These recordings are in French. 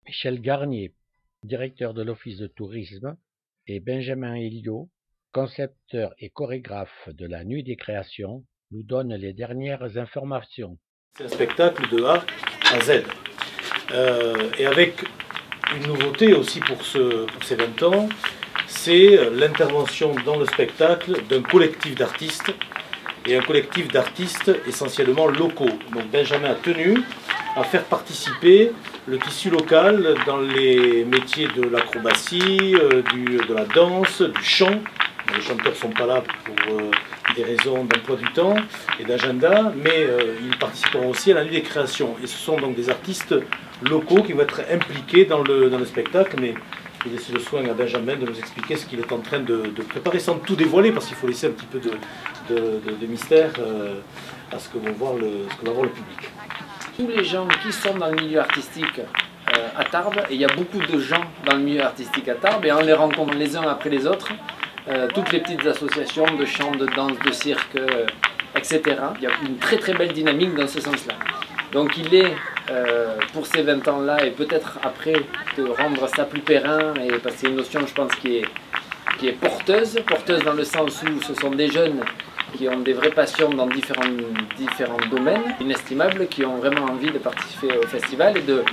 Michel Garnier, directeur de l'Office de tourisme, et Benjamin Elliot, concepteur et chorégraphe de la Nuit des créations, nous donnent les dernières informations. C'est un spectacle de A à Z. Et avec une nouveauté aussi pour ces 20 ans, c'est l'intervention dans le spectacle d'un collectif d'artistes, et un collectif d'artistes essentiellement locaux. Donc Benjamin a tenu à faire participer le tissu local dans les métiers de l'acrobatie, de la danse, du chant. Les chanteurs ne sont pas là pour des raisons d'emploi du temps et d'agenda, mais ils participeront aussi à la nuit des créations. Et ce sont donc des artistes locaux qui vont être impliqués dans le spectacle, mais je vais laisser le soin à Benjamin de nous expliquer ce qu'il est en train de préparer sans tout dévoiler, parce qu'il faut laisser un petit peu de mystère à ce que va voir le public. Tous les gens qui sont dans le milieu artistique à Tarbes, et il y a beaucoup de gens dans le milieu artistique à Tarbes, et on les rencontre les uns après les autres, toutes les petites associations de chant, de danse, de cirque, etc. Il y a une très très belle dynamique dans ce sens-là. Donc il est, pour ces 20 ans-là, et peut-être après, de rendre ça plus périn, et parce que c'est une notion, je pense, qui est porteuse dans le sens où ce sont des jeunes qui ont des vraies passions dans différents domaines, inestimables, qui ont vraiment envie de participer au festival et de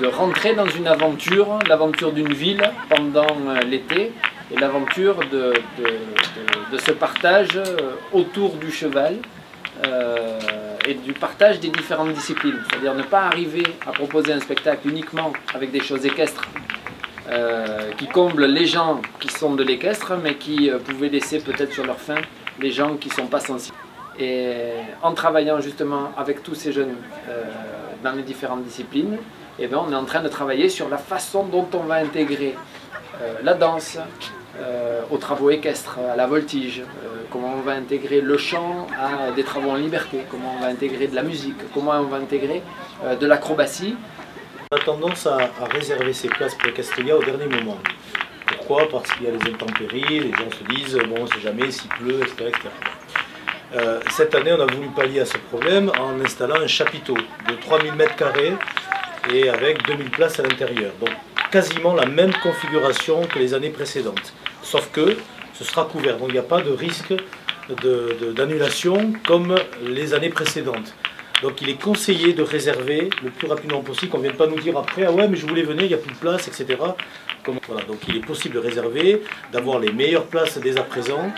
rentrer dans une aventure, l'aventure d'une ville pendant l'été, et l'aventure de ce partage autour du cheval et du partage des différentes disciplines. C'est-à-dire ne pas arriver à proposer un spectacle uniquement avec des choses équestres qui comblent les gens qui sont de l'équestre, mais qui pouvaient laisser peut-être sur leur faim les gens qui ne sont pas sensibles. Et en travaillant justement avec tous ces jeunes dans les différentes disciplines, eh bien, on est en train de travailler sur la façon dont on va intégrer la danse aux travaux équestres, à la voltige, comment on va intégrer le chant à des travaux en liberté, comment on va intégrer de la musique, comment on va intégrer de l'acrobatie. On a tendance à réserver ces places pour les Castilla au dernier moment. Pourquoi? Parce qu'il y a les intempéries, les gens se disent bon, on ne sait jamais s'il pleut, etc. Cette année, on a voulu pallier à ce problème en installant un chapiteau de 3000 m² et avec 2000 places à l'intérieur. Donc quasiment la même configuration que les années précédentes. Sauf que ce sera couvert, donc il n'y a pas de risque d'annulation comme les années précédentes. Donc il est conseillé de réserver le plus rapidement possible, qu'on ne vienne pas nous dire après « Ah ouais, mais je voulais venir, il n'y a plus de place, etc. » Voilà, donc il est possible de réserver, d'avoir les meilleures places dès à présent.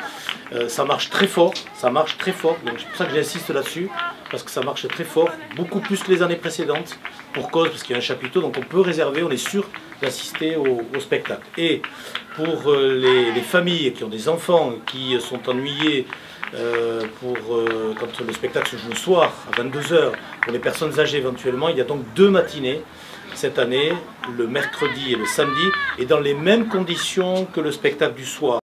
Ça marche très fort, donc c'est pour ça que j'insiste là-dessus, parce que ça marche très fort, beaucoup plus que les années précédentes, pour cause, parce qu'il y a un chapiteau, donc on peut réserver, on est sûr d'assister au spectacle. Et pour les familles qui ont des enfants, qui sont ennuyés quand le spectacle se joue le soir, à 22 h, pour les personnes âgées éventuellement, il y a donc 2 matinées cette année, le mercredi et le samedi, et dans les mêmes conditions que le spectacle du soir.